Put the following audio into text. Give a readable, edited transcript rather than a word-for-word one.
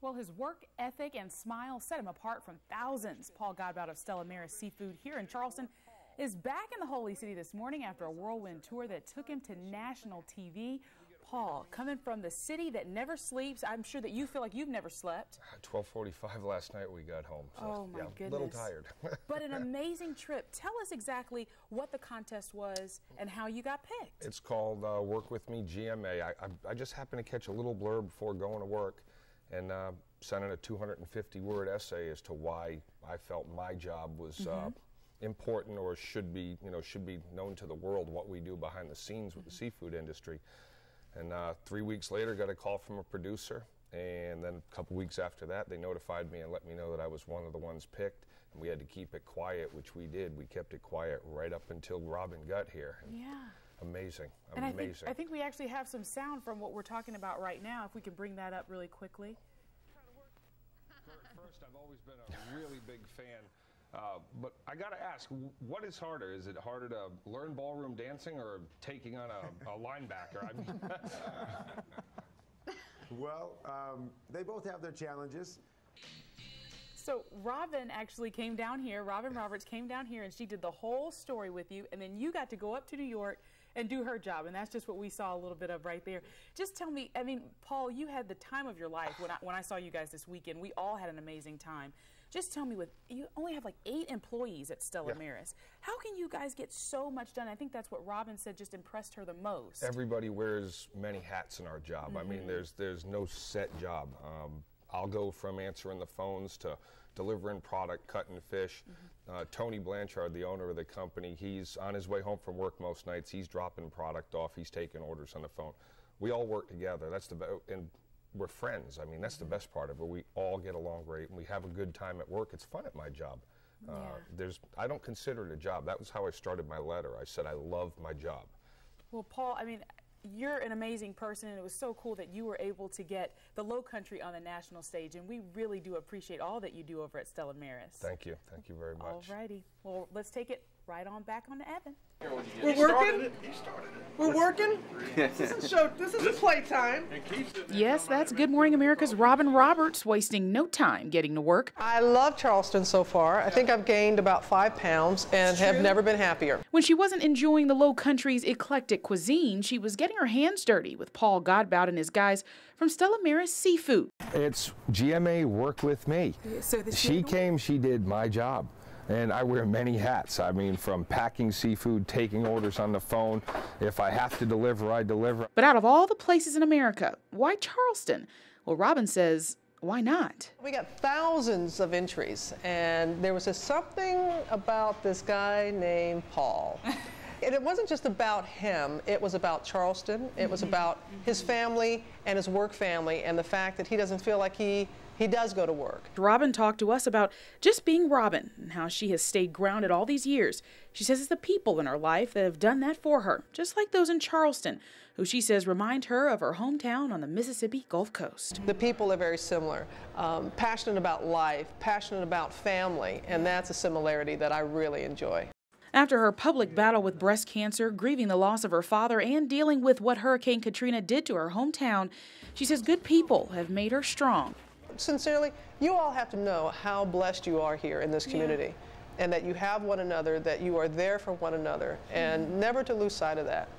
Well, his work ethic and smile set him apart from thousands. Paul Godbout of Stella Maris Seafood here in Charleston is back in the Holy City this morning after a whirlwind tour that took him to national TV. Paul, coming from the city that never sleeps, I'm sure that you feel like you've never slept. 12:45 last night we got home. So, oh my goodness. A little tired. But an amazing trip. Tell us exactly what the contest was and how you got picked. It's called Work With Me GMA. I just happened to catch a little blurb before going to work and sent in a 250-word essay as to why I felt my job was important, or should be known to the world, what we do behind the scenes with the seafood industry. And 3 weeks later, got a call from a producer, and then a couple weeks after that, they notified me and let me know that I was one of the ones picked, and we had to keep it quiet, which we did. We kept it quiet right up until Robin got here. And yeah. Amazing. And amazing. I think we actually have some sound from what we're talking about right now, if we can bring that up really quickly. First, I've always been a really big fan. But I got to ask, what is harder? Is it harder to learn ballroom dancing or taking on a linebacker? I mean, well, they both have their challenges. So Robin actually came down here, Robin Roberts came down here, and she did the whole story with you, and then you got to go up to New York and do her job, and that's just what we saw a little bit of right there. Just tell me, I mean, Paul, you had the time of your life when I saw you guys this weekend. We all had an amazing time. Just tell me, you only have like 8 employees at Stella Maris. How can you guys get so much done? I think that's what Robin said just impressed her the most. Everybody wears many hats in our job. I mean, there's no set job. I'll go from answering the phones to delivering product, cutting fish. Tony Blanchard, the owner of the company, he's on his way home from work most nights. He's dropping product off. He's taking orders on the phone. We all work together. That's and we're friends. I mean, that's the best part of it. We all get along great, and we have a good time at work. It's fun at my job. I don't consider it a job. That was how I started my letter. I said I love my job. Well, Paul, I mean, you're an amazing person, and it was so cool that you were able to get the Low Country on the national stage, and we really do appreciate all that you do over at Stella Maris. Thank you. Thank you very much. All righty. Well, let's take it right on back on to Evan. We're working? We're working? This isn't playtime. Yes, that's Good Morning America's Robin Roberts, wasting no time getting to work. I love Charleston so far. I think I've gained about 5 pounds and have never been happier. When she wasn't enjoying the Low Country's eclectic cuisine, she was getting her hands dirty with Paul Godbout and his guys from Stella Maris Seafood. It's GMA Work With Me. So she came, she did my job. And I wear many hats. I mean, from packing seafood, taking orders on the phone. If I have to deliver, I deliver. But out of all the places in America, why Charleston? Well, Robin says, why not? We got thousands of entries, and there was just something about this guy named Paul. And it wasn't just about him, it was about Charleston, it was about his family and his work family, and the fact that he doesn't feel like he does go to work. Robin talked to us about just being Robin and how she has stayed grounded all these years. She says it's the people in her life that have done that for her, just like those in Charleston, who she says remind her of her hometown on the Mississippi Gulf Coast. The people are very similar, passionate about life, passionate about family, and that's a similarity that I really enjoy. After her public battle with breast cancer, grieving the loss of her father, and dealing with what Hurricane Katrina did to her hometown, she says good people have made her strong. Sincerely, you all have to know how blessed you are here in this community, and that you have one another, that you are there for one another, and never to lose sight of that.